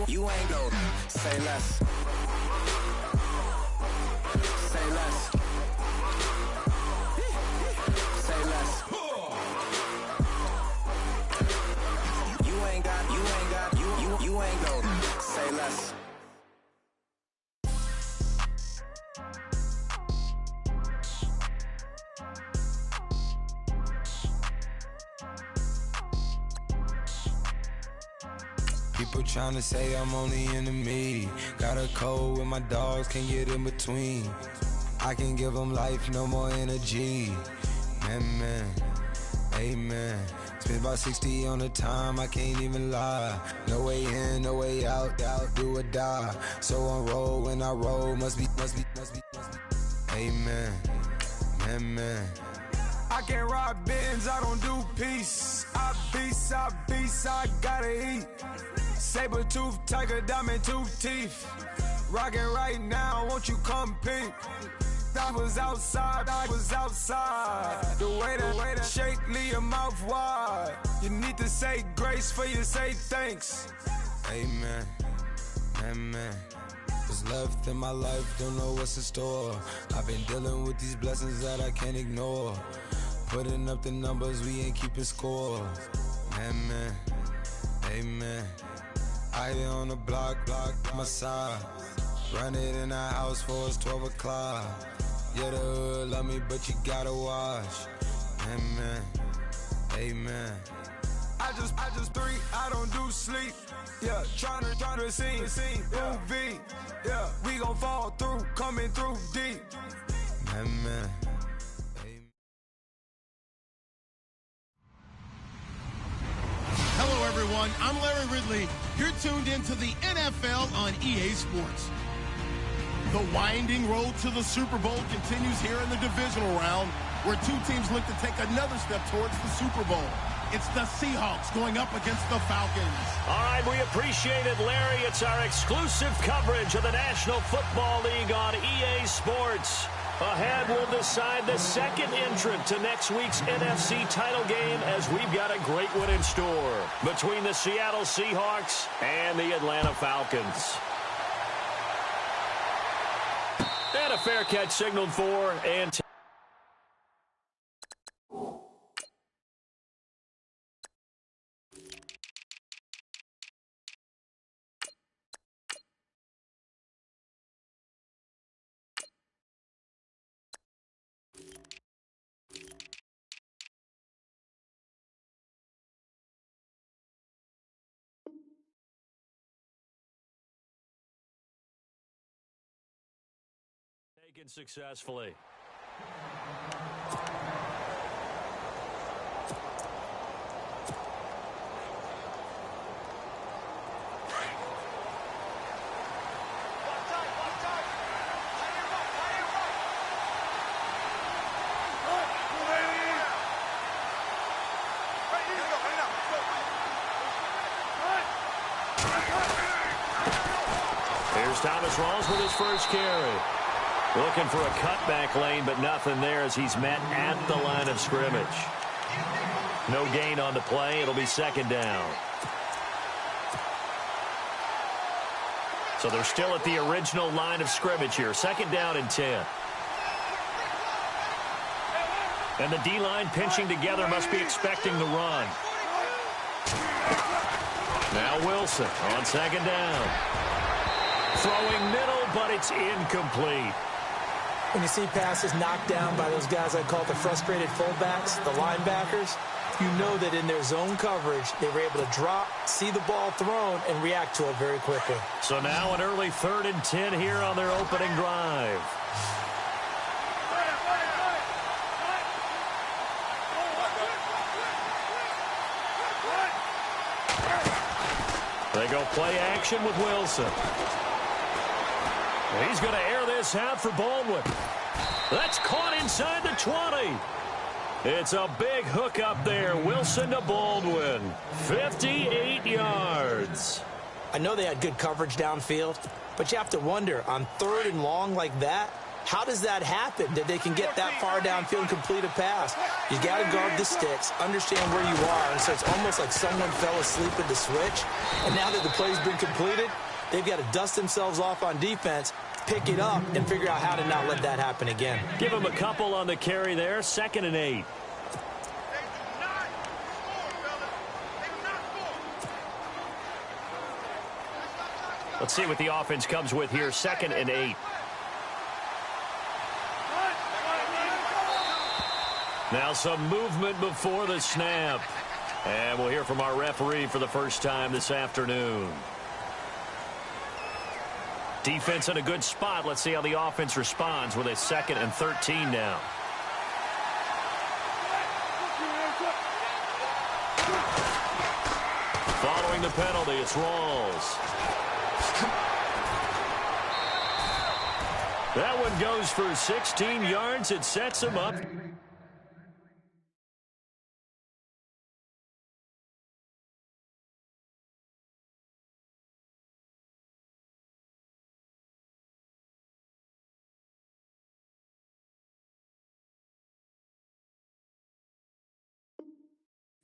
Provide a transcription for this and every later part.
You ain't go. Say less. Say less. Say less. You ain't go. Say less. People tryna say I'm only in the media. Got a cold with my dogs, can't get in between. I can give them life, no more energy. Man, amen. Spent about 60 on the time, I can't even lie. No way in, no way out, do or die. So on roll, when I roll, must be. Amen, man. I can't ride Benz, I don't do peace. I beast, I gotta eat. Saber tooth, tiger, diamond tooth teeth. Rockin' right now, won't you come peep? I was outside. The way that shake, leave your mouth wide. You need to say grace for you say thanks. Amen. What's left in my life, don't know what's in store. I've been dealing with these blessings that I can't ignore. Putting up the numbers, we ain't keeping score. Amen. I been on the block, my side. Run it in the house for us 12 o'clock. Yeah, the hood love me, but you gotta watch. Amen. I just three, I don't do sleep. Yeah, tryna sing. UV, yeah, we gon' fall through, coming through deep. Amen. Hello, everyone. I'm Larry Ridley. You're tuned into the NFL on EA Sports. The winding road to the Super Bowl continues here in the divisional round, where two teams look to take another step towards the Super Bowl. It's the Seahawks going up against the Falcons. All right, we appreciate it, Larry. It's our exclusive coverage of the National Football League on EA Sports. Ahead, we'll decide the second entrant to next week's NFC title game, as we've got a great one in store between the Seattle Seahawks and the Atlanta Falcons. And a fair catch signaled for, and taken successfully. Here's Thomas Rawls with his first carry. Looking for a cutback lane, but nothing there as he's met at the line of scrimmage. No gain on the play. It'll be second down. So they're still at the original line of scrimmage here. Second down and 10. And the D-line pinching together, must be expecting the run. Now Wilson on second down. Throwing middle, but it's incomplete. When you see passes knocked down by those guys I call the frustrated fullbacks, the linebackers, you know that in their zone coverage, they were able to drop, see the ball thrown, and react to it very quickly. So now an early 3rd and 10 here on their opening drive. They go play action with Wilson. He's going to air this out for Baldwin. That's caught inside the 20. It's a big hook up there. Wilson to Baldwin. 58 yards. I know they had good coverage downfield, but you have to wonder, on 3rd and long like that, How does that happen that they can get that far downfield and complete a pass? You got to guard the sticks, understand where you are, and so it's almost like someone fell asleep at the switch, and now that the play's been completed, they've got to dust themselves off on defense, pick it up, and figure out how to not let that happen again. Give them a couple on the carry there, 2nd and 8. Let's see what the offense comes with here, 2nd and 8. Now some movement before the snap. And we'll hear from our referee for the first time this afternoon. Defense in a good spot. Let's see how the offense responds with a 2nd and 13 now. Following the penalty, it's Rawls. That one goes for 16 yards. It sets him up.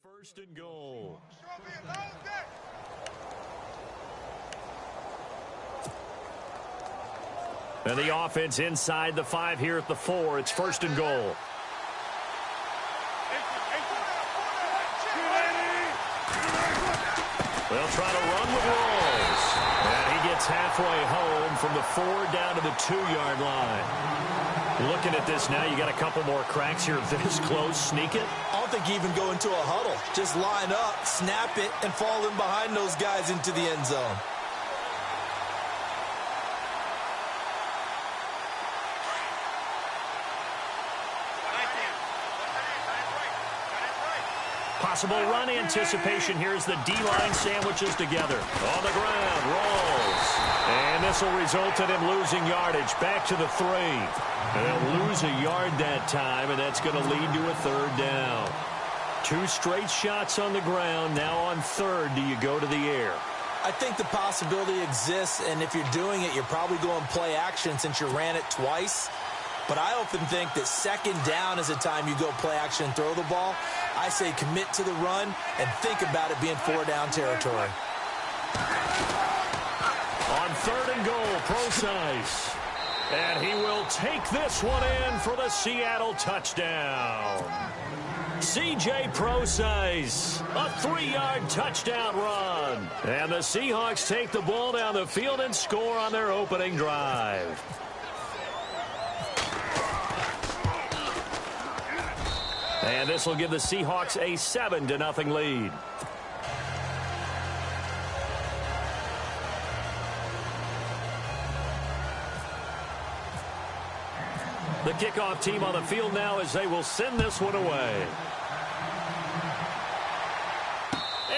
First and goal. And the offense inside the 5 here at the 4. It's 1st and goal. They'll try to run with Rawls. And he gets halfway home from the 4 down to the 2-yard line. Looking at this now, you got a couple more cracks here this close. Sneak it. I don't think you even go into a huddle. Just line up, snap it, and fall in behind those guys into the end zone. Possible run anticipation here as the D-line sandwiches together. On the ground, Rawls. And this will result in him losing yardage. Back to the 3. And they'll lose a yard that time, and that's going to lead to a 3rd down. 2 straight shots on the ground. Now on 3rd, do you go to the air? I think the possibility exists, and if you're doing it, you're probably going play action since you ran it twice. But I often think that 2nd down is the time you go play action and throw the ball. I say commit to the run and think about it being 4-down territory. On 3rd and goal, Procise. And he will take this one in for the Seattle touchdown. C.J. Procise, a 3-yard touchdown run. And the Seahawks take the ball down the field and score on their opening drive. And this will give the Seahawks a 7-0 lead. The kickoff team on the field now as they will send this one away.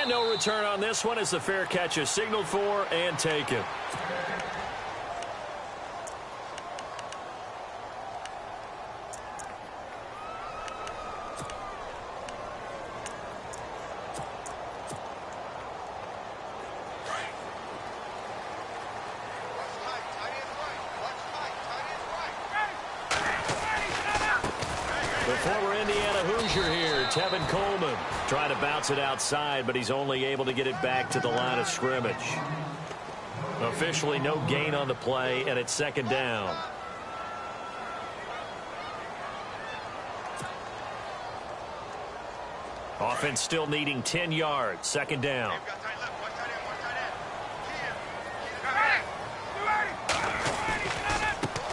And no return on this one as the fair catch is signaled for and taken. Tevin Coleman trying to bounce it outside, but he's only able to get it back to the line of scrimmage. Officially no gain on the play, and it's 2nd down. Offense still needing 10 yards. 2nd down.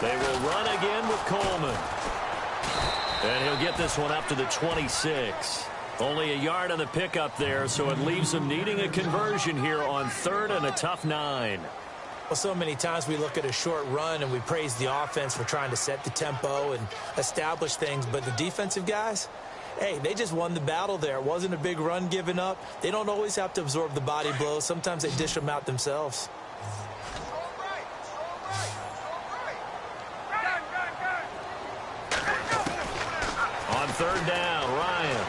They will run again with Coleman. And he'll get this one up to the 26. Only a yard on the pickup there, so it leaves him needing a conversion here on 3rd and a tough 9. Well, so many times we look at a short run and we praise the offense for trying to set the tempo and establish things, but the defensive guys, hey, they just won the battle there. It wasn't a big run given up. They don't always have to absorb the body blows. Sometimes they dish them out themselves. On 3rd down, Ryan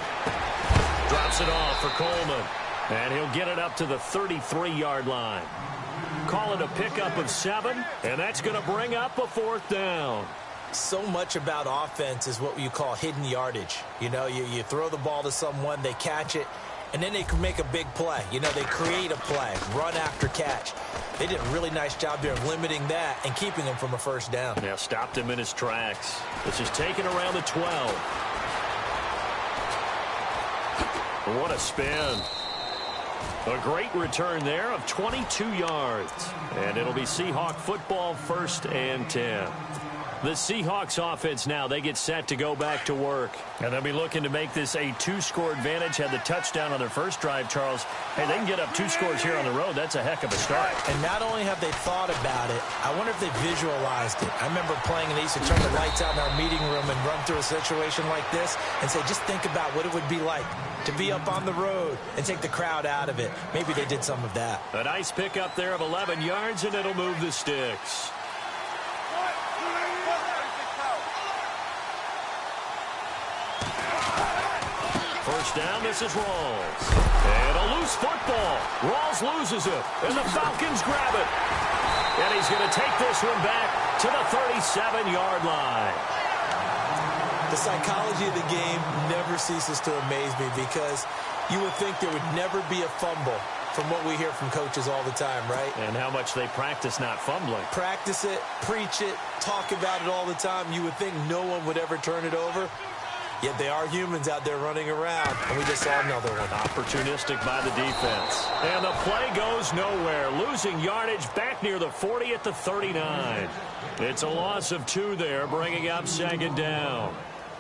drops it off for Coleman, and he'll get it up to the 33-yard line. Call it a pickup of 7, and that's going to bring up a 4th down. So much about offense is what you call hidden yardage. You know, you throw the ball to someone, they catch it, and then they can make a big play. You know, they create a play, run after catch. They did a really nice job there of limiting that and keeping him from a first down. Yeah, stopped him in his tracks. This is taken around the 12. What a spin. A great return there of 22 yards. And it'll be Seahawk football, 1st and 10. The Seahawks offense now, they get set to go back to work. And they'll be looking to make this a 2-score advantage. Had the touchdown on their first drive, Charles. Hey, they can get up 2 scores here on the road. That's a heck of a start. And not only have they thought about it, I wonder if they visualized it. I remember playing, and they used to turn the lights out in our meeting room and run through a situation like this and say, just think about what it would be like to be up on the road and take the crowd out of it. Maybe they did some of that. A nice pickup there of 11 yards, and it'll move the sticks. First down, this is Rawls. And a loose football. Rawls loses it, and the Falcons grab it. And he's going to take this one back to the 37-yard line. The psychology of the game never ceases to amaze me because you would think there would never be a fumble from what we hear from coaches all the time, right? And how much they practice not fumbling. Practice it, preach it, talk about it all the time. You would think no one would ever turn it over. Yet they are humans out there running around, and we just saw another one. Opportunistic by the defense. And the play goes nowhere. Losing yardage back near the 40 at the 39. It's a loss of 2 there, bringing up 2nd down.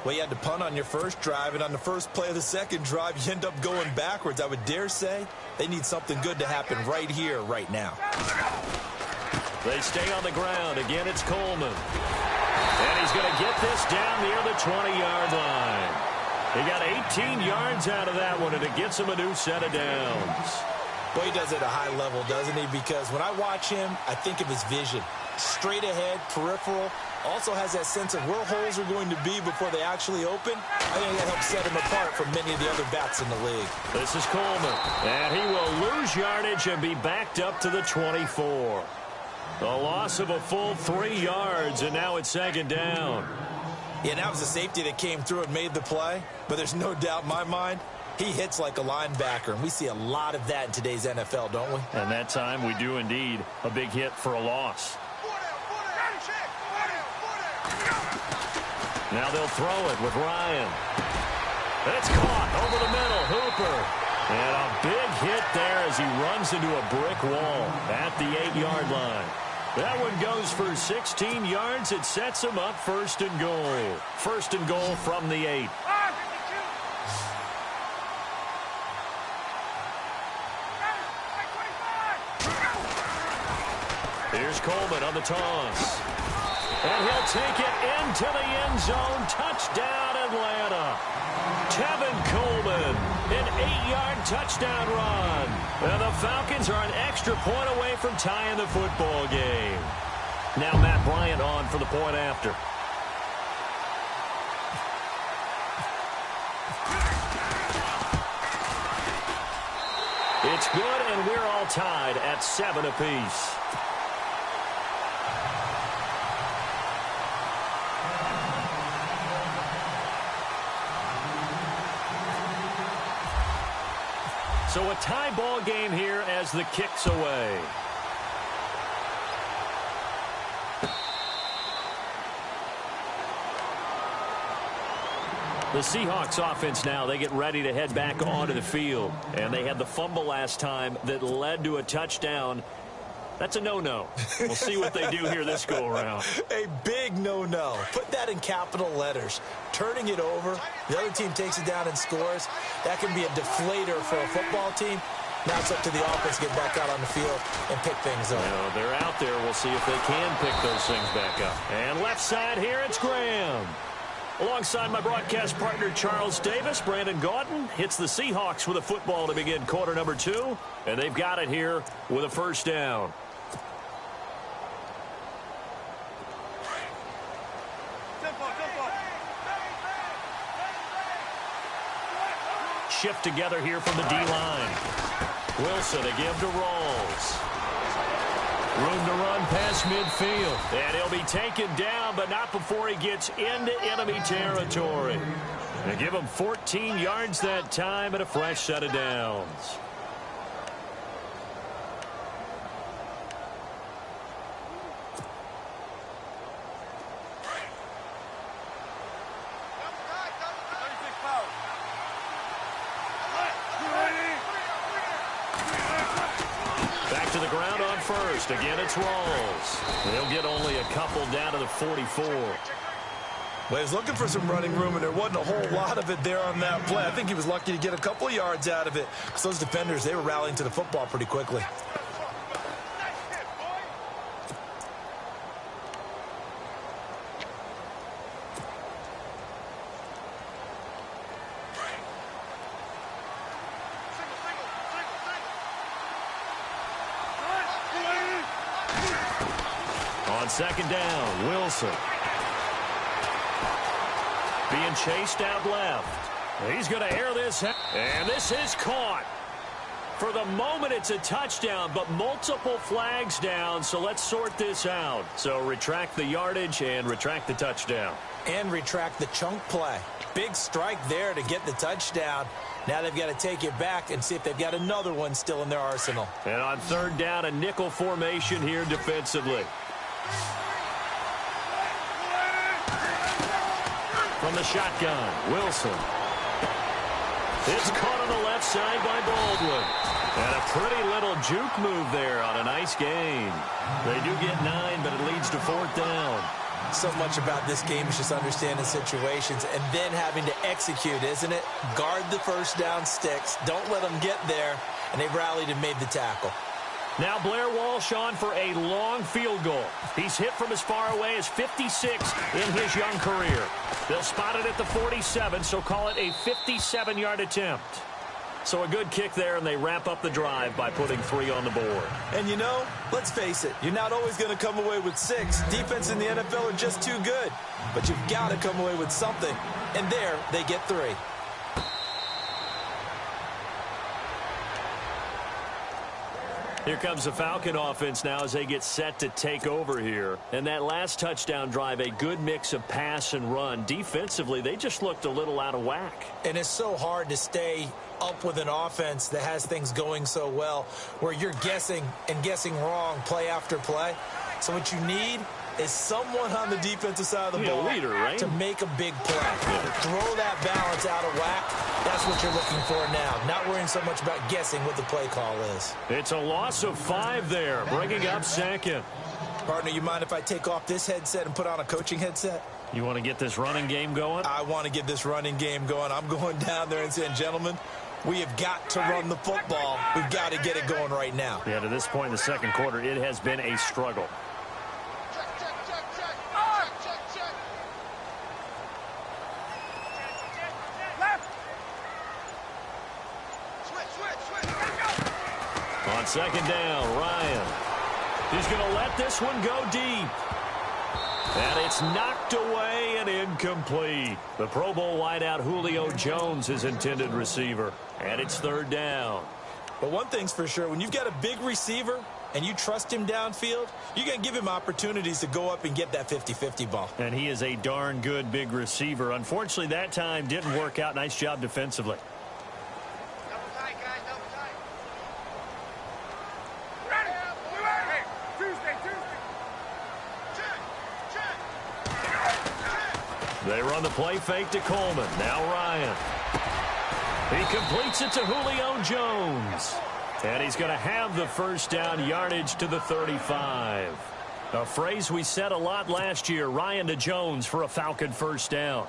Well, you had to punt on your first drive, and on the first play of the second drive, you end up going backwards. I would dare say they need something good to happen right here, right now. They stay on the ground. Again, it's Coleman. And he's going to get this down near the 20-yard line. He got 18 yards out of that one, and it gets him a new set of downs. Well, he does it at a high level, doesn't he? Because when I watch him, I think of his vision. Straight ahead, peripheral. Also has that sense of where holes are going to be before they actually open. I think that helps set him apart from many of the other backs in the league. This is Coleman. And he will lose yardage and be backed up to the 24. A loss of a full 3 yards, and now it's 2nd down. Yeah, that was a safety that came through and made the play. But there's no doubt in my mind, he hits like a linebacker. And we see a lot of that in today's NFL, don't we? And that time we do indeed. A big hit for a loss. Now they'll throw it with Ryan. It's caught over the middle. Hooper. And a big hit there as he runs into a brick wall at the 8-yard line. That one goes for 16 yards. It sets him up 1st and goal. 1st and goal from the 8. Here's Coleman on the toss. And he'll take it into the end zone. Touchdown, Atlanta. Tevin Coleman, an 8-yard touchdown run. And the Falcons are an extra point away from tying the football game. Now Matt Bryant on for the point after. It's good, and we're all tied at 7 apiece. So a tie ball game here as the kick's away. The Seahawks offense now, they get ready to head back onto the field. And they had the fumble last time that led to a touchdown. That's a no-no. We'll see what they do here this go-around. A big no-no. Put that in capital letters. Turning it over, the other team takes it down and scores. That can be a deflator for a football team. Now it's up to the offense to get back out on the field and pick things up. Well, they're out there. We'll see if they can pick those things back up. And left side here, it's Graham. Alongside my broadcast partner, Charles Davis, Brandon Gaudin hits the Seahawks with a football to begin quarter number 2. And they've got it here with a first down. Shift together here from the D-line. Wilson, a give to Rawls. Room to run past midfield. And he'll be taken down, but not before he gets into enemy territory. They give him 14 yards that time and a fresh set of downs. Back to the ground on first. Again, it's Rawls. They'll get only a couple down to the 44. Well, he was looking for some running room, and there wasn't a whole lot of it there on that play. I think he was lucky to get a couple of yards out of it. Because those defenders, they were rallying to the football pretty quickly. On second down, Wilson. Being chased out left. He's going to air this out. And this is caught. For the moment, it's a touchdown, but multiple flags down, so let's sort this out. So retract the yardage and retract the touchdown. And retract the chunk play. Big strike there to get the touchdown. Now they've got to take it back and see if they've got another one still in their arsenal. And on third down, a nickel formation here defensively. From the shotgun, Wilson. It's caught on the left side by Baldwin. And a pretty little juke move there on a nice gain. They do get 9, but it leads to fourth down. So much about this game is just understanding situations and then having to execute, isn't it? Guard the first down sticks. Don't let them get there. And they rallied and made the tackle. Now Blair Walsh on for a long field goal. He's hit from as far away as 56 in his young career. They'll spot it at the 47, so call it a 57-yard attempt. So a good kick there, and they wrap up the drive by putting 3 on the board. And you know, let's face it, you're not always going to come away with 6. Defense in the NFL are just too good. But you've got to come away with something. And there, they get 3. Here comes the Falcon offense now as they get set to take over here. And that last touchdown drive, a good mix of pass and run. Defensively, they just looked a little out of whack. And it's so hard to stay up with an offense that has things going so well, where you're guessing and guessing wrong play after play. So what you need is someone on the defensive side of the ball leader, right? to make a big play. Throw that balance out of whack. That's what you're looking for now. Not worrying so much about guessing what the play call is. It's a loss of 5 there, bringing up second. Partner, you mind if I take off this headset and put on a coaching headset? You want to get this running game going? I want to get this running game going. I'm going down there and saying, gentlemen, we have got to run the football. We've got to get it going right now. Yeah, to this point in the second quarter, it has been a struggle. On second down, Ryan. He's going to let this one go deep. And it's knocked away and incomplete. The Pro Bowl wideout Julio Jones, his intended receiver. And it's third down. But one thing's for sure, when you've got a big receiver and you trust him downfield, you're going to give him opportunities to go up and get that 50-50 ball. And he is a darn good big receiver. Unfortunately, that time didn't work out. Nice job defensively. They run the play fake to Coleman. Now Ryan. He completes it to Julio Jones. And he's going to have the first down, yardage to the 35. A phrase we said a lot last year, Ryan to Jones for a Falcon first down.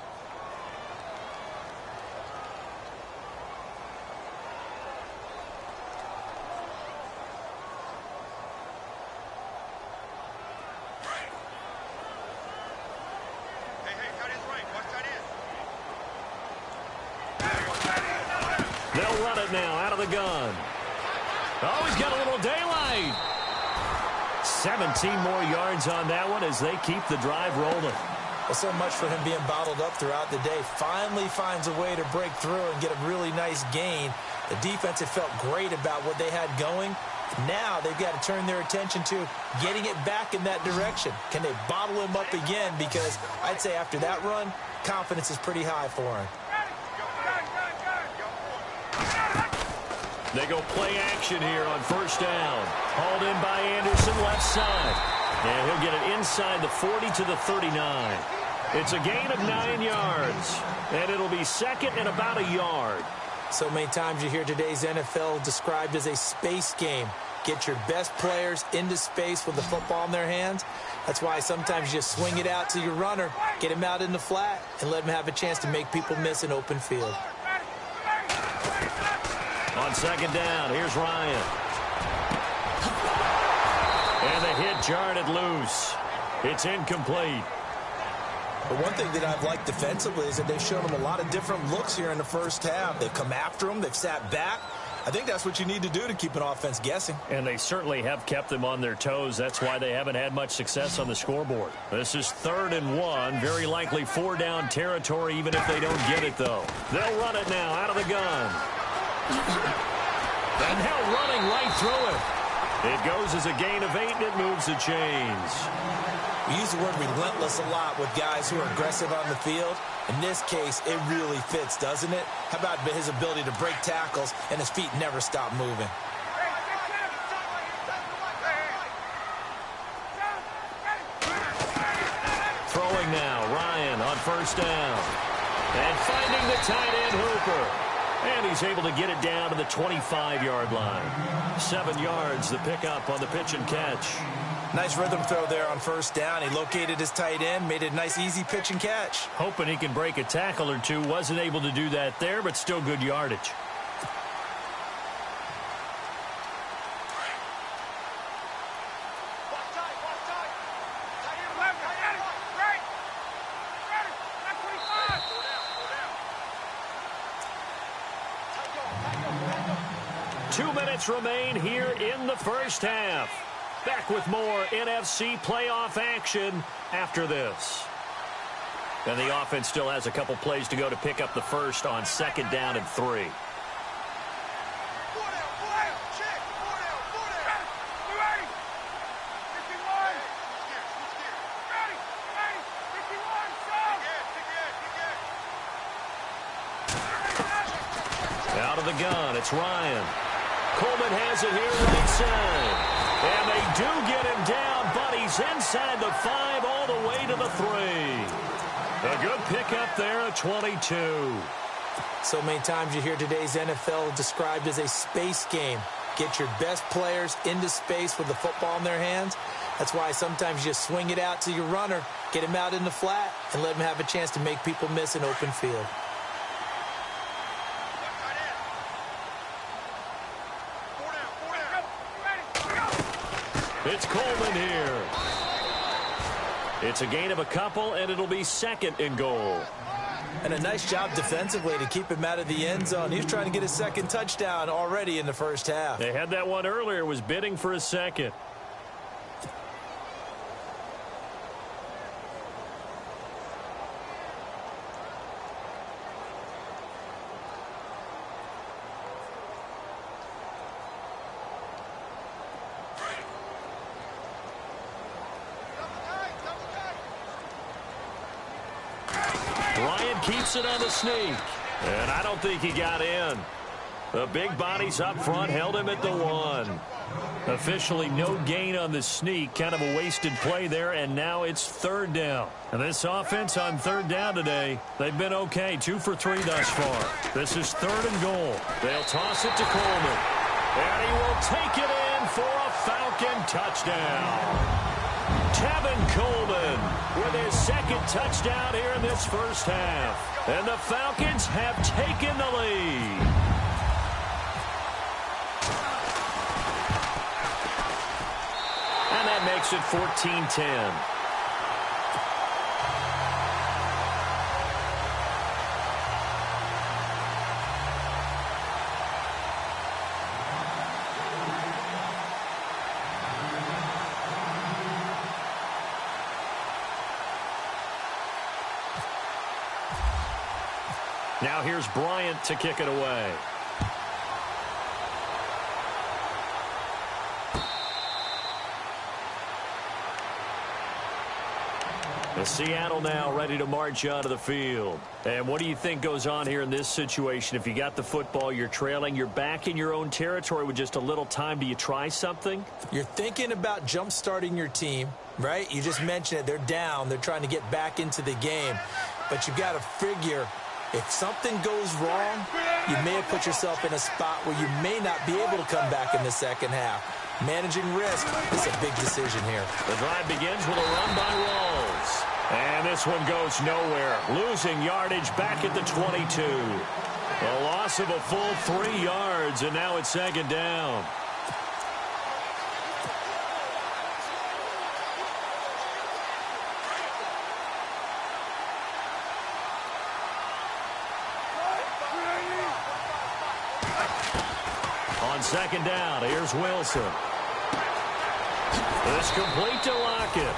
They'll run it now out of the gun. Oh, he's got a little daylight. 17 more yards on that one as they keep the drive rolling. Well, so much for him being bottled up throughout the day. Finally finds a way to break through and get a really nice gain. The defense had felt great about what they had going, Now they've got to turn their attention to getting it back in that direction. Can they bottle him up again? Because I'd say after that run, confidence is pretty high for him. They go play action here on first down. Hauled in by Anderson, left side. And he'll get it inside the 40 to the 39. It's a gain of 9 yards. And it'll be second and about a yard. So many times you hear today's NFL described as a space game. Get your best players into space with the football in their hands. That's why sometimes you just swing it out to your runner, get him out in the flat, and let him have a chance to make people miss an open field. On second down, here's Ryan. And the hit jarred it loose. It's incomplete. But one thing that I've liked defensively is that they've shown them a lot of different looks here in the first half. They've come after them. They've sat back. I think that's what you need to do to keep an offense guessing. And they certainly have kept them on their toes. That's why they haven't had much success on the scoreboard. This is 3rd and 1. Very likely 4-down territory, even if they don't get it, though. They'll run it now out of the gun. And now running right through it. It goes as a gain of 8, and it moves the chains. We use the word relentless a lot with guys who are aggressive on the field. In this case, it really fits, doesn't it? How about his ability to break tackles and his feet never stop moving? Throwing now, Ryan on first down. And finding the tight end Hooper. And he's able to get it down to the 25-yard line. 7 yards, the pickup on the pitch and catch. Nice rhythm throw there on first down. He located his tight end, made it a nice, easy pitch and catch. Hoping he can break a tackle or two. Wasn't able to do that there, but still good yardage. Remain here in the first half. Back with more NFC playoff action after this. And the offense still has a couple plays to go to pick up the first on 2nd down and 3. Out of the gun, it's Ryan. Coleman has it here right side. And they do get him down, but he's inside the 5 all the way to the 3. A good pickup there at 22. So many times you hear today's NFL described as a space game. Get your best players into space with the football in their hands. That's why sometimes you just swing it out to your runner, get him out in the flat, and let him have a chance to make people miss an open field. It's Coleman here. It's a gain of a couple, and it'll be 2nd and goal. And a nice job defensively to keep him out of the end zone. He was trying to get his 2nd touchdown already in the first half. They had that one earlier, was bidding for a 2nd. Keeps it on the sneak. And I don't think he got in. The big bodies up front held him at the 1. Officially no gain on the sneak. Kind of a wasted play there, and now it's 3rd down. And this offense on 3rd down today, they've been okay. 2 for 3 thus far. This is 3rd and goal. They'll toss it to Coleman. And he will take it in for a Falcon touchdown. Tevin Coleman with his 2nd touchdown here in this first half. And the Falcons have taken the lead. And that makes it 14-10. Now here's Bryant to kick it away. And Seattle now ready to march onto the field. And what do you think goes on here in this situation? If you got the football, you're trailing, you're back in your own territory with just a little time. Do you try something? You're thinking about jump-starting your team, right? You just mentioned it. They're down. They're trying to get back into the game. But you've got to figure if something goes wrong, you may have put yourself in a spot where you may not be able to come back in the second half. Managing risk is a big decision here. The drive begins with a run by Rawls. And this one goes nowhere. Losing yardage back at the 22. A loss of a full 3 yards, and now it's second down. On second down, here's Wilson. This complete to Lockett.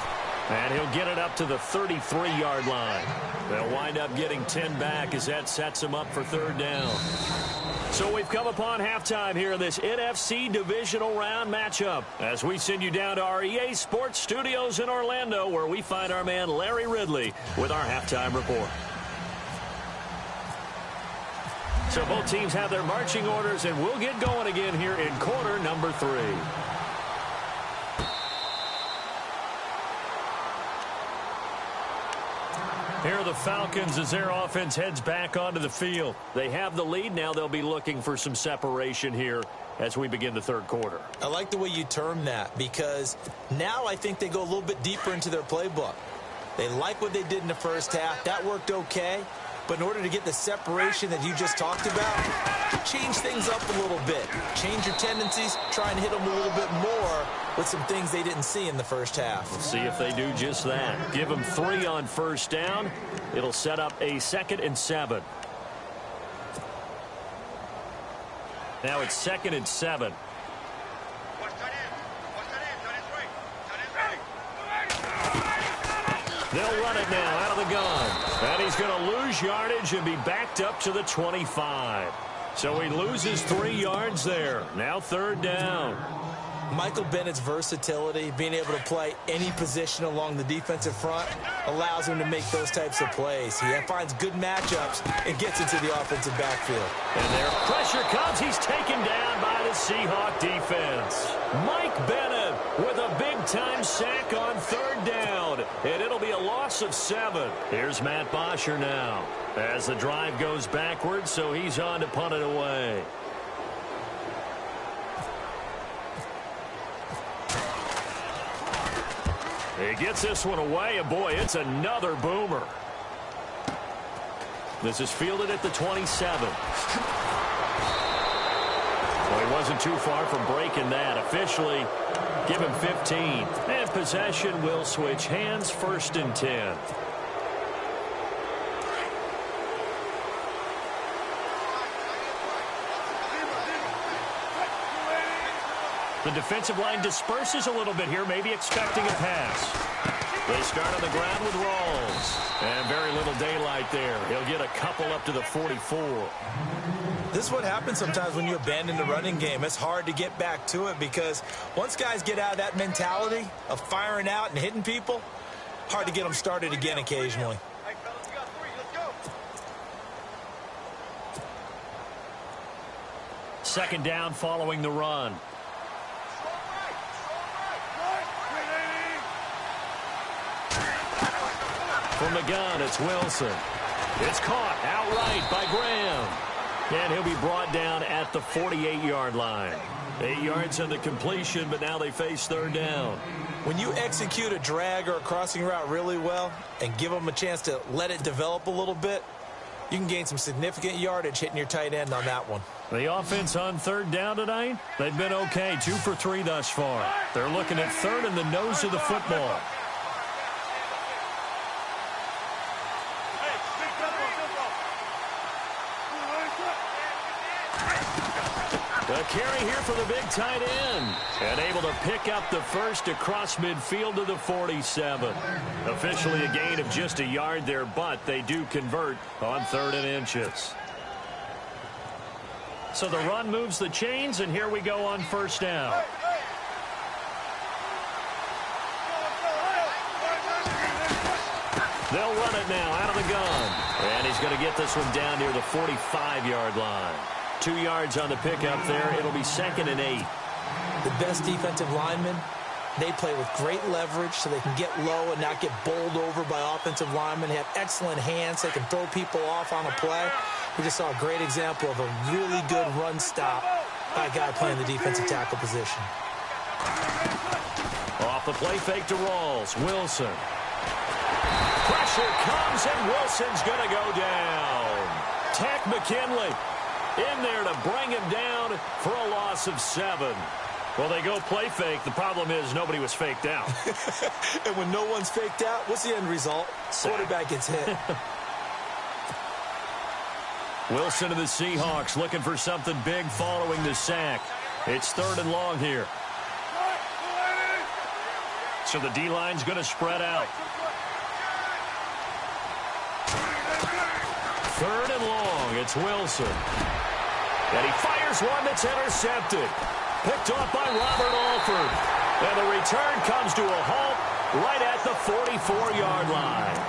And he'll get it up to the 33-yard line. They'll wind up getting 10 back as that sets them up for third down. So we've come upon halftime here in this NFC divisional round matchup as we send you down to our EA Sports studios in Orlando where we find our man Larry Ridley with our halftime report. So both teams have their marching orders, and we'll get going again here in quarter number 3. Here are the Falcons as their offense heads back onto the field. They have the lead. Now they'll be looking for some separation here as we begin the third quarter. I like the way you term that because now I think they go a little bit deeper into their playbook. They like what they did in the first half. That worked okay. But in order to get the separation that you just talked about, change things up a little bit. Change your tendencies, try and hit them a little bit more with some things they didn't see in the first half. Let's see if they do just that. Give them 3 on first down. It'll set up a 2nd and 7. Now it's 2nd and 7. They'll run it now out of the gun. And he's going to lose yardage and be backed up to the 25. So he loses 3 yards there. Now third down. Michael Bennett's versatility, being able to play any position along the defensive front, allows him to make those types of plays. He finds good matchups and gets into the offensive backfield. And there pressure comes. He's taken down by the Seahawks defense. Mike Bennett with a big-time sack on third down. And it'll be a loss of 7. Here's Matt Bosher now as the drive goes backwards, so he's on to punt it away. He gets this one away, and boy, it's another boomer. This is fielded at the 27. Well, he wasn't too far from breaking that. Officially, give him 15. And possession will switch hands, 1st and 10. The defensive line disperses a little bit here, maybe expecting a pass. They start on the ground with Rawls. And very little daylight there. He'll get a couple up to the 44. This is what happens sometimes when you abandon the running game. It's hard to get back to it because once guys get out of that mentality of firing out and hitting people, hard to get them started again occasionally. Second down following the run. From the gun, it's Wilson. It's caught outright by Graham. And he'll be brought down at the 48-yard line. 8 yards on the completion, but now they face third down. When you execute a drag or a crossing route really well and give them a chance to let it develop a little bit, you can gain some significant yardage hitting your tight end on that one. The offense on third down tonight, they've been okay, 2 for 3 thus far. They're looking at third in the nose of the football. A carry here for the big tight end. And able to pick up the first across midfield to the 47. Officially a gain of just a yard there, but they do convert on 3rd and inches. So the run moves the chains, and here we go on first down. They'll run it now out of the gun. And he's going to get this one down near the 45-yard line. 2 yards on the pickup there. It'll be 2nd and 8. The best defensive linemen, they play with great leverage so they can get low and not get bowled over by offensive linemen. They have excellent hands. They can throw people off on a play. We just saw a great example of a really good run stop by a guy playing the defensive tackle position. Off the play fake to Rawls. Wilson. Pressure comes, and Wilson's going to go down. Tech McKinley in there to bring him down for a loss of 7. Well, they go play fake. The problem is nobody was faked out. And when no one's faked out, what's the end result? Quarterback gets hit. Wilson and the Seahawks looking for something big following the sack. It's 3rd and long here. So the D-line's going to spread out. 3rd and long. It's Wilson. And he fires one that's intercepted. Picked off by Robert Alford. And the return comes to a halt right at the 44-yard line.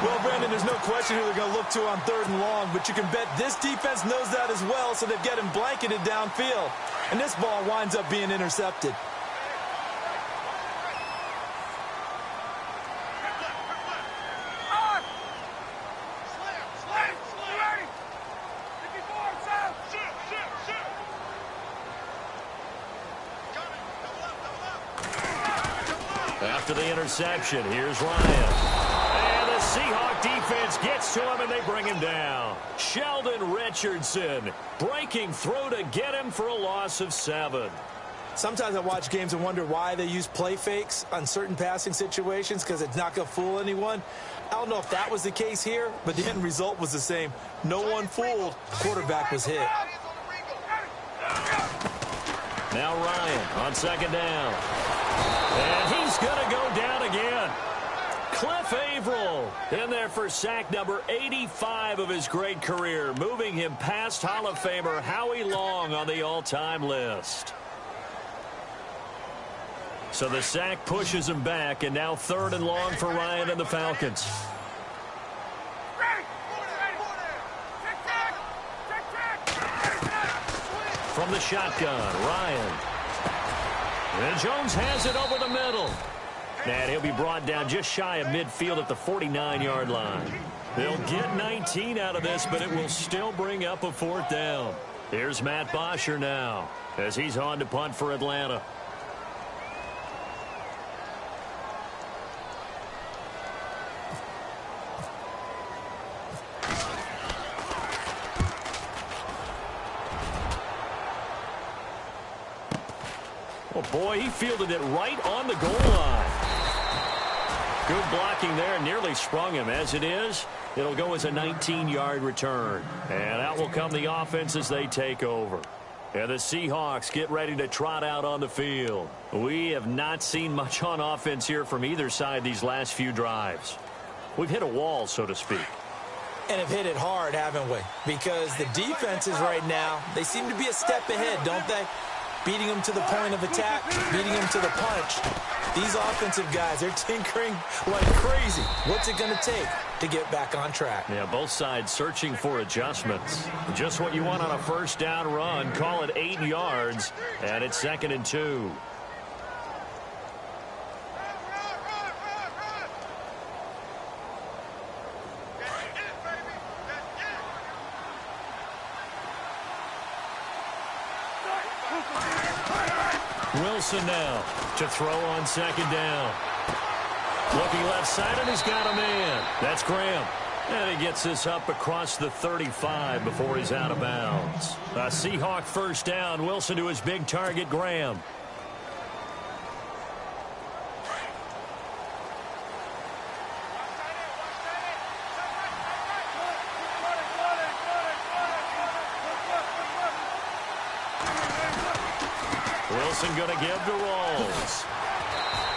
Well, Brandon, there's no question who they're going to look to on 3rd and long, but you can bet this defense knows that as well, so they've got him blanketed downfield. And this ball winds up being intercepted. After the interception, here's Ryan. And the Seahawk defense gets to him, and they bring him down. Sheldon Richardson breaking through to get him for a loss of 7. Sometimes I watch games and wonder why they use play fakes on certain passing situations, because it's not going to fool anyone. I don't know if that was the case here, but the end result was the same. No one fooled. Quarterback was hit. Now Ryan on 2nd down. And he's going to go down again. Cliff Averill in there for sack number 85 of his great career, moving him past Hall of Famer Howie Long on the all-time list. So the sack pushes him back, and now 3rd and long for Ryan and the Falcons. From the shotgun, Ryan. And Jones has it over the middle. And he'll be brought down just shy of midfield at the 49-yard line. They'll get 19 out of this, but it will still bring up a 4th down. Here's Matt Bosher now as he's on to punt for Atlanta. Oh, boy, he fielded it right on the goal line. Good blocking there, nearly sprung him. As it is, it'll go as a 19-yard return. And out will come the offense as they take over. And the Seahawks get ready to trot out on the field. We have not seen much on offense here from either side these last few drives. We've hit a wall, so to speak. And have hit it hard, haven't we? Because the defenses right now, they seem to be a step ahead, don't they? Beating them to the point of attack, beating them to the punch. These offensive guys, they're tinkering like crazy. What's it going to take to get back on track? Yeah, both sides searching for adjustments. Just what you want on a 1st down run. Call it 8 yards, and it's 2nd and 2. Wilson now to throw on 2nd down. Looking left side, and he's got a man. That's Graham. And he gets this up across the 35 before he's out of bounds. A Seahawk 1st down. Wilson to his big target, Graham. Wilson going to give to Rawls.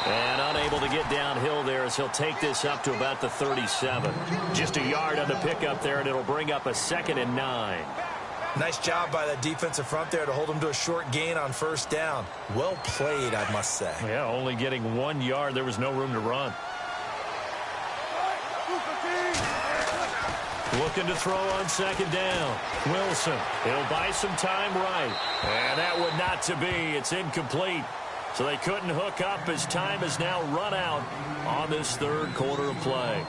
And unable to get downhill there as he'll take this up to about the 37. Just a yard on the pickup there, and it'll bring up a 2nd and 9. Nice job by the defensive front there to hold him to a short gain on 1st down. Well played, I must say. Yeah, only getting 1 yard. There was no room to run. Looking to throw on second down. Wilson, he'll buy some time right. And that would not to be. It's incomplete. So they couldn't hook up as time has now run out on this third quarter of play.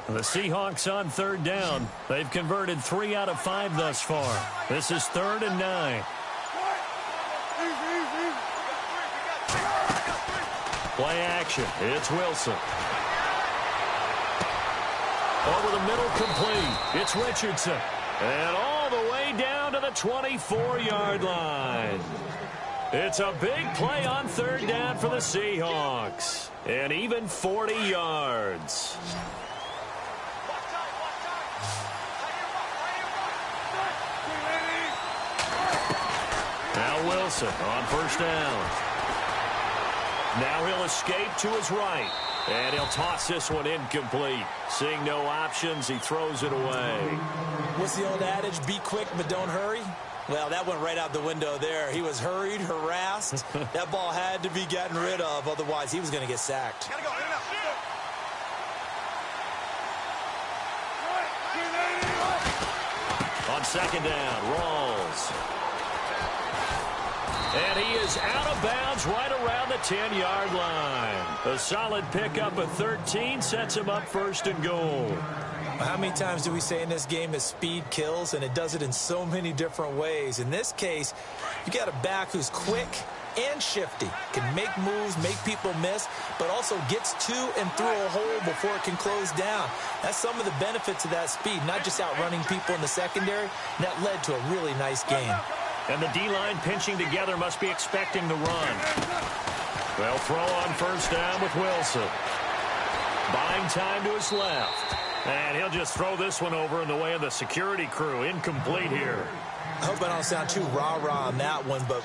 The Seahawks on third down. They've converted 3 out of 5 thus far. This is 3rd and 9. Play action. It's Wilson. Over the middle, complete. It's Richardson. And all the way down to the 24-yard line. It's a big play on third down for the Seahawks. And even 40 yards. Now Wilson on first down. Now he'll escape to his right. And he'll toss this one incomplete. Seeing no options, he throws it away. What's the old adage? Be quick, but don't hurry. Well, that went right out the window there. He was hurried, harassed. That ball had to be gotten rid of. Otherwise, he was going to get sacked. On second down, Rawls. And he is out of bounds right around the 10-yard line. A solid pickup of 13 sets him up 1st and goal. How many times do we say in this game that speed kills, and it does it in so many different ways? In this case, you got a back who's quick and shifty, can make moves, make people miss, but also gets to and through a hole before it can close down. That's some of the benefits of that speed, not just outrunning people in the secondary. That led to a really nice game. And the D-line pinching together must be expecting the run. They'll throw on first down with Wilson. Buying time to his left. And he'll just throw this one over in the way of the security crew. Incomplete here. I hope I don't sound too rah-rah on that one, but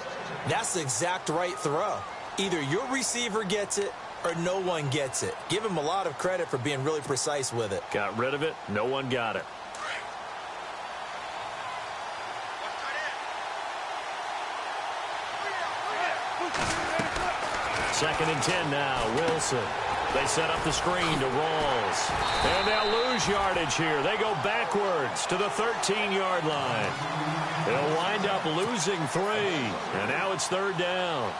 that's the exact right throw. Either your receiver gets it or no one gets it. Give him a lot of credit for being really precise with it. Got rid of it. No one got it. Second and 10 now. Wilson. They set up the screen to Rawls. And they'll lose yardage here. They go backwards to the 13-yard line. They'll wind up losing 3. And now it's 3rd down.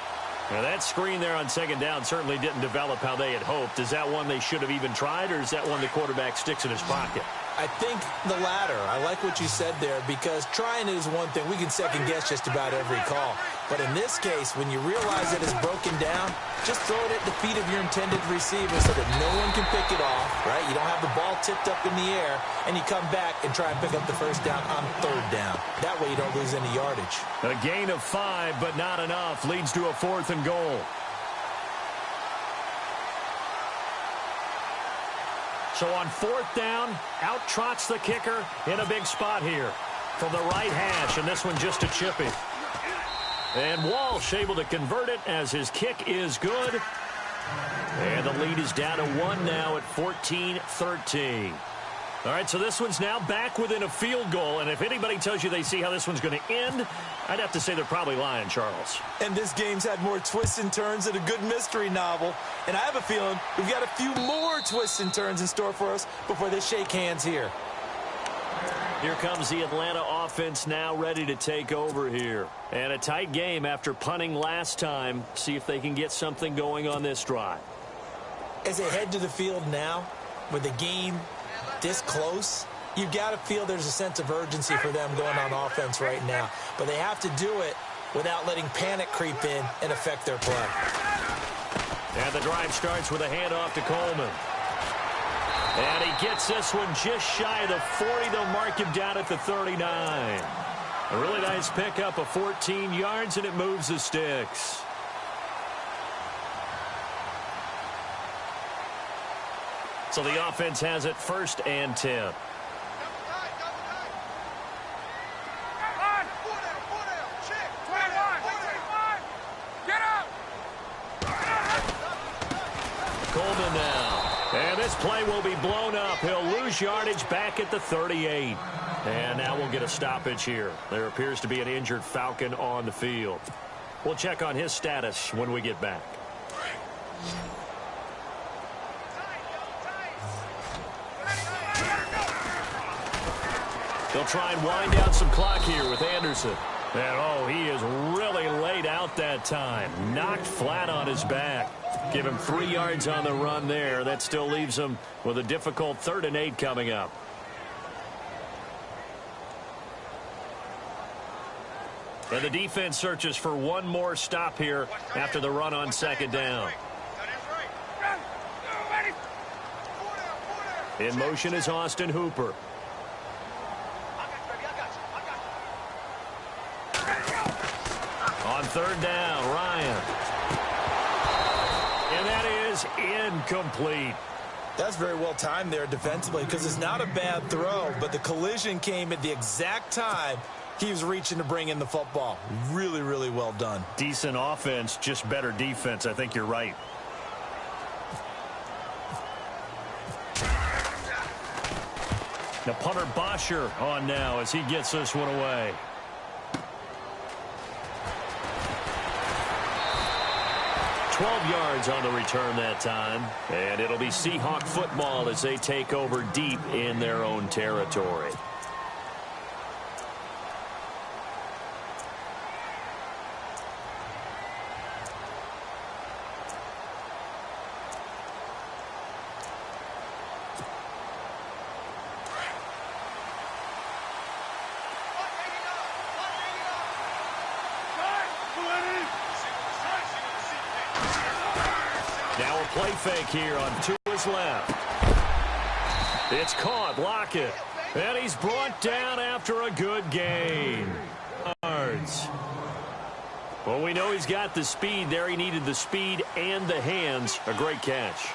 Now that screen there on second down certainly didn't develop how they had hoped. Is that one they should have even tried, or is that one the quarterback sticks in his pocket? I think the latter. I like what you said there, because trying it is one thing. We can second guess just about every call. But in this case, when you realize that it's broken down, just throw it at the feet of your intended receiver so that no one can pick it off, right? You don't have the ball tipped up in the air, and you come back and try and pick up the first down on 3rd down. That way you don't lose any yardage. A gain of 5, but not enough. Leads to a 4th and goal. So on 4th down, out trots the kicker in a big spot here from the right hash, and this one just a chippy. And Walsh able to convert it as his kick is good. And the lead is down to 1 now at 14-13. All right, so this one's now back within a field goal. And if anybody tells you they see how this one's going to end, I'd have to say they're probably lying, Charles. And this game's had more twists and turns than a good mystery novel. And I have a feeling we've got a few more twists and turns in store for us before they shake hands here. Here comes the Atlanta offense now ready to take over here. And a tight game after punting last time. See if they can get something going on this drive. As they head to the field now, with the game this close, you've got to feel there's a sense of urgency for them going on offense right now. But they have to do it without letting panic creep in and affect their play. And the drive starts with a handoff to Coleman. And he gets this one just shy of the 40. They'll mark him down at the 39. A really nice pickup of 14 yards, and it moves the sticks. So the offense has it 1st and 10. this play will be blown up. He'll lose yardage back at the 38. And now we'll get a stoppage here. There appears to be an injured Falcon on the field. We'll check on his status when we get back. They'll try and wind down some clock here with Anderson. And, oh, he is really laid out that time. Knocked flat on his back. Give him 3 yards on the run there. That still leaves him with a difficult 3rd and 8 coming up. And the defense searches for one more stop here after the run on 2nd down. In motion is Austin Hooper. On 3rd down, Ryan. And that is incomplete. That's very well timed there defensively because it's not a bad throw, but the collision came at the exact time he was reaching to bring in the football. Really, really well done. Decent offense, just better defense. I think you're right. Now punter Bosher on now as he gets this one away. Yards on the return that time, and it'll be Seahawk football as they take over deep in their own territory. Now a play fake here on Tua's left. It's caught. Lockett. And he's brought down after a good gain. Yards. Well, we know he's got the speed there. He needed the speed and the hands. A great catch.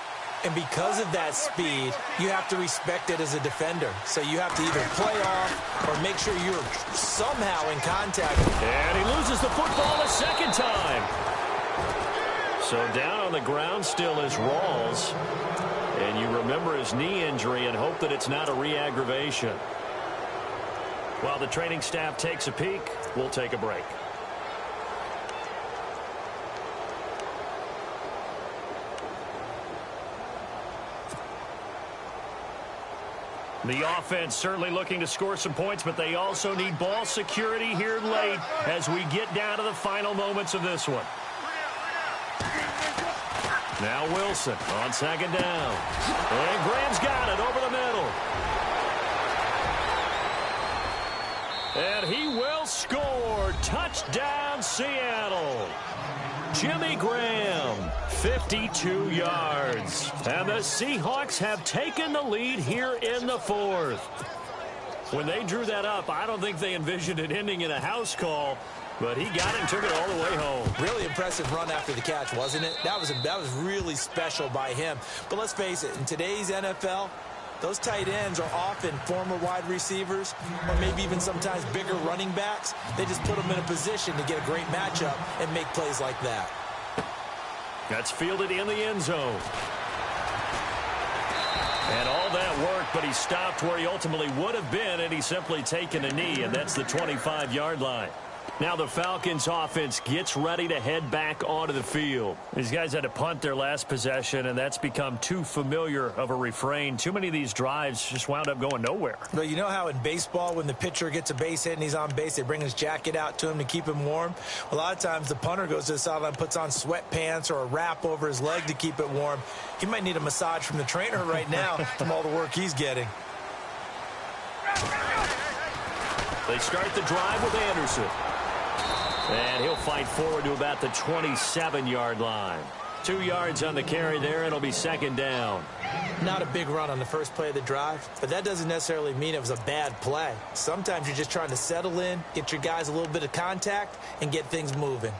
And because of that speed, you have to respect it as a defender. So you have to either play off or make sure you're somehow in contact. And he loses the football a second time. So down on the ground still is Rawls. And you remember his knee injury and hope that it's not a re-aggravation. While the training staff takes a peek, we'll take a break. The offense certainly looking to score some points, but they also need ball security here late as we get down to the final moments of this one. Now Wilson on 2nd down. And Graham's got it over the middle. And he will score. Touchdown, Seattle. Jimmy Graham, 52 yards. And the Seahawks have taken the lead here in the 4th. When they drew that up, I don't think they envisioned it ending in a house call. But he got it and took it all the way home. Really impressive run after the catch, wasn't it? That was really special by him. But let's face it, in today's NFL, those tight ends are often former wide receivers or maybe even sometimes bigger running backs. They just put them in a position to get a great matchup and make plays like that. That's fielded in the end zone. And all that work, but he stopped where he ultimately would have been, and he's simply taken a knee, and that's the 25-yard line. Now the Falcons offense gets ready to head back onto the field. These guys had to punt their last possession, and that's become too familiar of a refrain. Too many of these drives just wound up going nowhere. Well, you know how in baseball when the pitcher gets a base hit and he's on base, they bring his jacket out to him to keep him warm? A lot of times the punter goes to the sideline, puts on sweatpants or a wrap over his leg to keep it warm. He might need a massage from the trainer right now from all the work he's getting. They start the drive with Anderson. And he'll fight forward to about the 27-yard line. 2 yards on the carry there. It'll be 2nd down. Not a big run on the first play of the drive, but that doesn't necessarily mean it was a bad play. Sometimes you're just trying to settle in, get your guys a little bit of contact, and get things moving.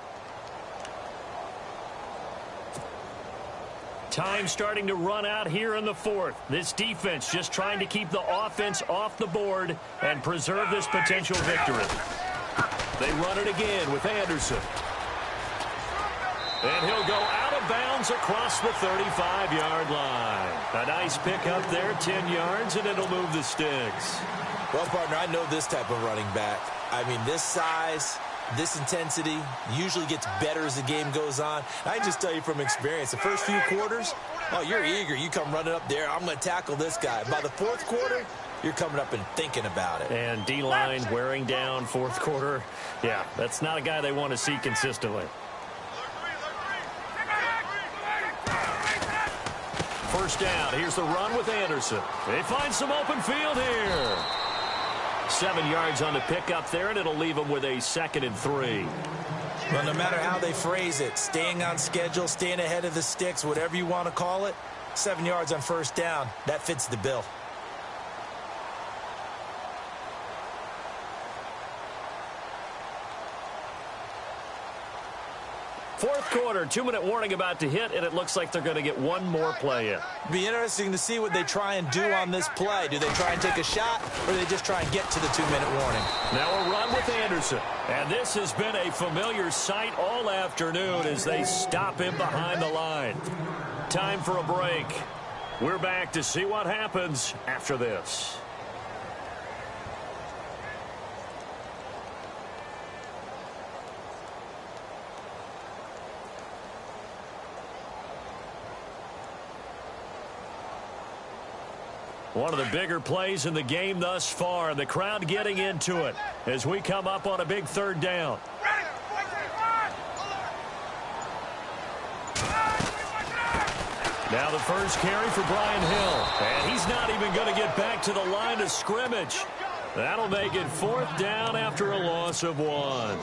Time starting to run out here in the 4th. This defense just trying to keep the offense off the board and preserve this potential victory. They run it again with Anderson. And he'll go out of of bounds across the 35-yard line. A nice pick up there, 10 yards, and it'll move the sticks. Well, partner, I know this type of running back. I mean, this size, this intensity usually gets better as the game goes on. I can just tell you from experience, the first few quarters, oh, you're eager. You come running up there, I'm going to tackle this guy. By the fourth quarter, you're coming up and thinking about it. And D-line wearing down fourth quarter. Yeah, that's not a guy they want to see consistently. First down. Here's the run with Anderson. They find some open field here. 7 yards on the pickup there, and it'll leave them with a 2nd and 3. Well, no matter how they phrase it, staying on schedule, staying ahead of the sticks, whatever you want to call it, 7 yards on first down, that fits the bill. Fourth quarter, 2-minute warning about to hit, and it looks like they're going to get one more play in. Be interesting to see what they try and do on this play. Do they try and take a shot, or do they just try and get to the 2-minute warning? Now a run with Anderson. And this has been a familiar sight all afternoon as they stop him behind the line. Time for a break. We're back to see what happens after this. One of the bigger plays in the game thus far. The crowd getting into it as we come up on a big third down. Now the first carry for Brian Hill. And he's not even going to get back to the line of scrimmage. That'll make it 4th down after a loss of 1.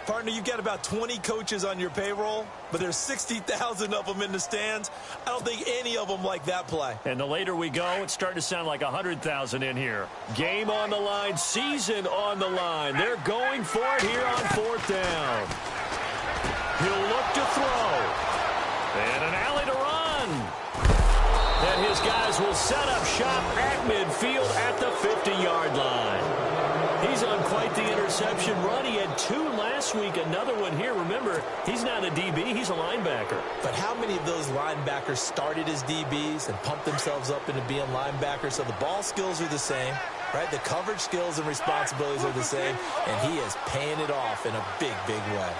Partner, you've got about 20 coaches on your payroll, but there's 60,000 of them in the stands. I don't think any of them like that play. And the later we go, it's starting to sound like 100,000 in here. Game on the line, season on the line. They're going for it here on 4th down. He'll look to throw. And an alley to run. And his guys will set up shop at midfield at the 50-yard line. He's on quite the interception run. He had 2 last week, another one here. Remember, he's not a DB, he's a linebacker. But how many of those linebackers started as DBs and pumped themselves up into being linebackers? So the ball skills are the same, right? The coverage skills and responsibilities are the same, and he is paying it off in a big, big way.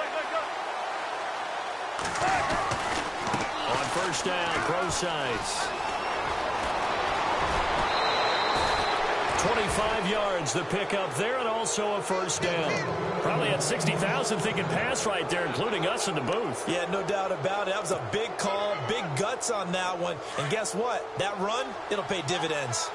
On first down, pro sides. 25 yards, the pickup there, and also a first down. Probably had 60,000 thinking pass right there, including us in the booth. Yeah, no doubt about it. That was a big call, big guts on that one. And guess what? That run, it'll pay dividends.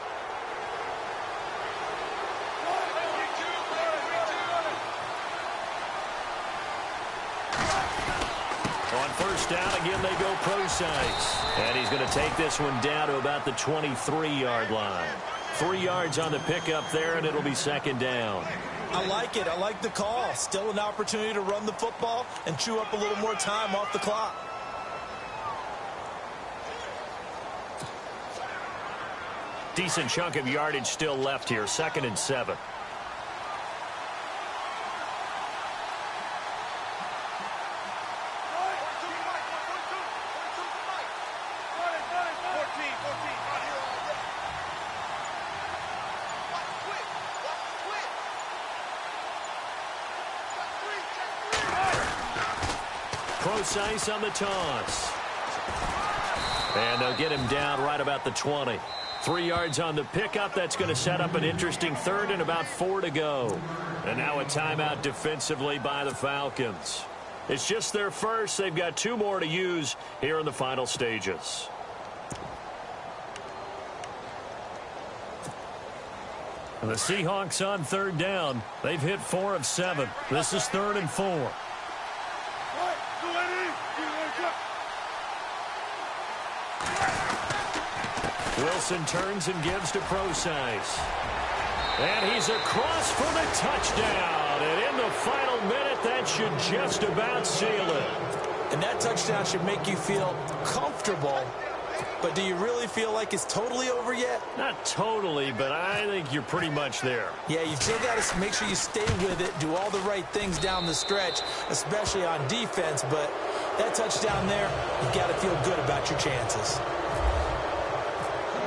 On first down, again, they go pro sides. And he's going to take this one down to about the 23-yard line. 3 yards on the pickup there, and it'll be 2nd down. I like it. I like the call. Still an opportunity to run the football and chew up a little more time off the clock. Decent chunk of yardage still left here. 2nd and 7. Procise on the toss. And they'll get him down right about the 20. 3 yards on the pickup. That's going to set up an interesting 3rd and about 4 to go. And now a timeout defensively by the Falcons. It's just their first. They've got 2 more to use here in the final stages. And the Seahawks on 3rd down. They've hit 4 of 7. This is 3rd and 4. Wilson turns and gives to Procise. And he's across for the touchdown. And in the final minute, that should just about seal it. And that touchdown should make you feel comfortable. But do you really feel like it's totally over yet? Not totally, but I think you're pretty much there. Yeah, you still got to make sure you stay with it, do all the right things down the stretch, especially on defense. But That touchdown there, you've got to feel good about your chances.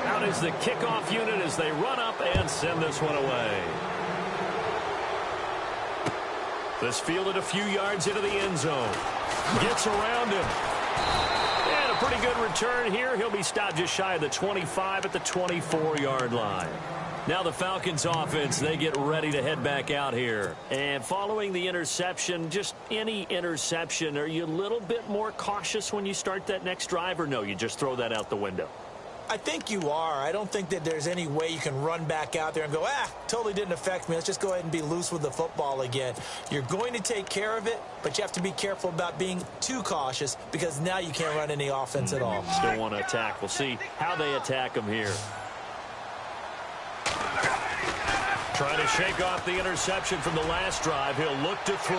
Out is the kickoff unit as they run up and send this one away. This fielded a few yards into the end zone. Gets around him. And a pretty good return here. He'll be stopped just shy of the 25 at the 24-yard line. Now the Falcons offense, they get ready to head back out here. And following the interception, just any interception, are you a little bit more cautious when you start that next drive, or no, you just throw that out the window? I think you are. I don't think that there's any way you can run back out there and go, totally didn't affect me. Let's just go ahead and be loose with the football again. You're going to take care of it, but you have to be careful about being too cautious because now you can't run any offense at all. Still want to attack. We'll see how they attack them here. Trying to shake off the interception from the last drive. He'll look to throw.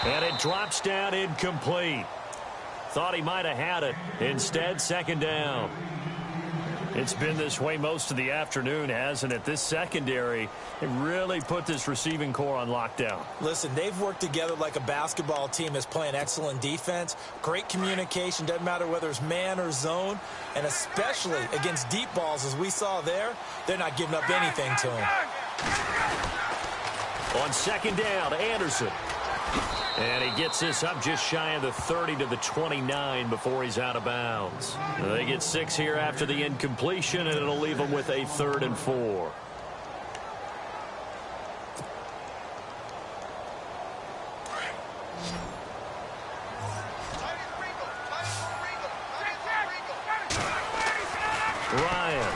And it drops down incomplete. Thought he might have had it. Instead, second down. It's been this way most of the afternoon, hasn't it? This secondary, it really put this receiving core on lockdown. Listen, they've worked together like a basketball team that's playing excellent defense. Great communication. Doesn't matter whether it's man or zone. And especially against deep balls, as we saw there, they're not giving up anything to him. On second down, Anderson. And he gets this up just shy of the 30 to the 29 before he's out of bounds. They get 6 here after the incompletion, and it'll leave them with a 3rd and 4. Ryan.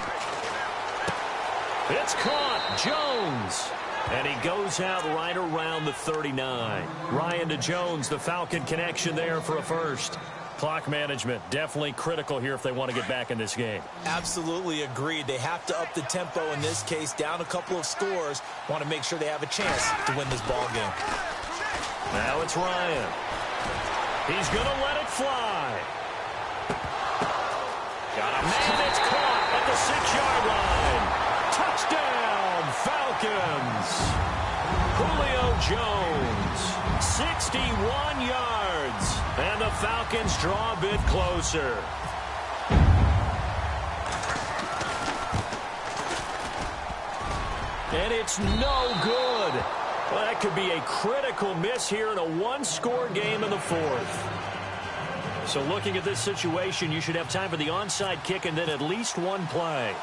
It's caught. Jones. And he goes out right around the 39. Ryan to Jones, the Falcon connection there for a first. Clock management definitely critical here if they want to get back in this game. Absolutely agreed. They have to up the tempo in this case, down a couple of scores. Want to make sure they have a chance to win this ball game. Now it's Ryan. He's going to let it fly. Got a man. It's caught at the 6-yard line. Touchdown, Falcons. Julio Jones, 61 yards. And the Falcons draw a bit closer. And it's no good. Well, that could be a critical miss here in a one-score game in the 4th. So looking at this situation, you should have time for the onside kick and then at least one play.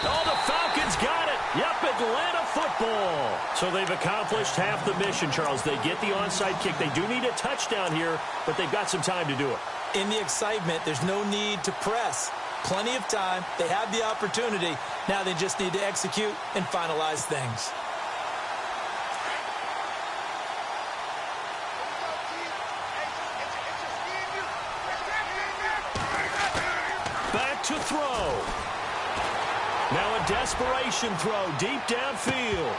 Oh, the Falcons got it. Yep, Atlanta football. So they've accomplished half the mission, Charles. They get the onside kick. They do need a touchdown here, but they've got some time to do it. In the excitement, there's no need to press. Plenty of time. They have the opportunity. Now they just need to execute and finalize things. Back to throw. Now a desperation throw deep downfield.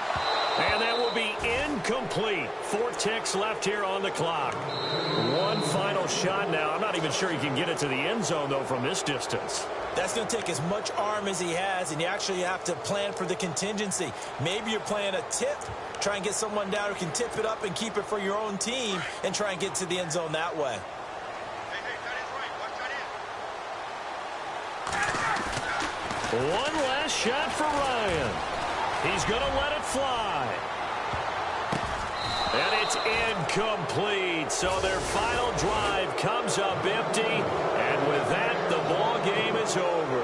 And that will be incomplete. 4 ticks left here on the clock. One final shot now. I'm not even sure he can get it to the end zone, though, from this distance. That's going to take as much arm as he has, and you actually have to plan for the contingency. Maybe you're playing a tip. Try and get someone down who can tip it up and keep it for your own team and try and get to the end zone that way. One last shot for Ryan. He's going to let it fly. And it's incomplete. So their final drive comes up empty. And with that, the ball game is over.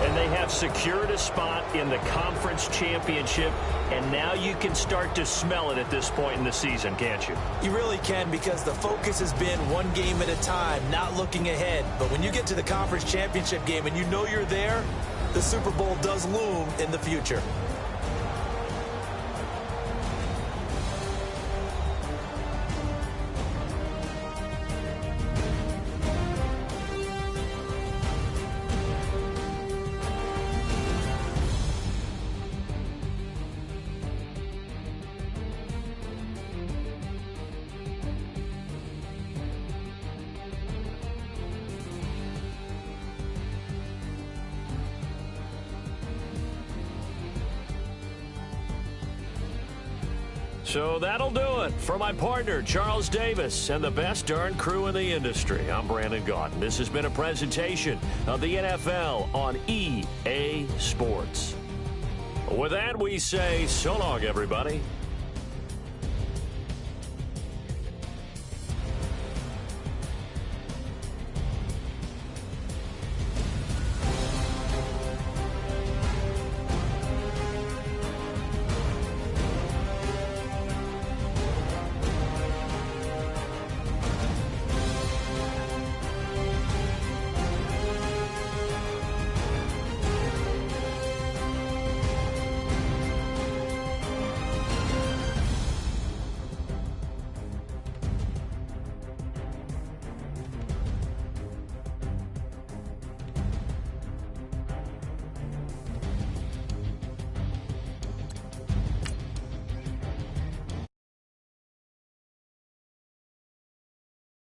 And they have secured a spot in the conference championship. And now you can start to smell it at this point in the season, can't you? You really can, because the focus has been one game at a time, not looking ahead. But when you get to the conference championship game and you know you're there, the Super Bowl does loom in the future. So that'll do it. For my partner, Charles Davis, and the best darn crew in the industry, I'm Brandon Gaudin. This has been a presentation of the NFL on EA Sports. With that, we say so long, everybody.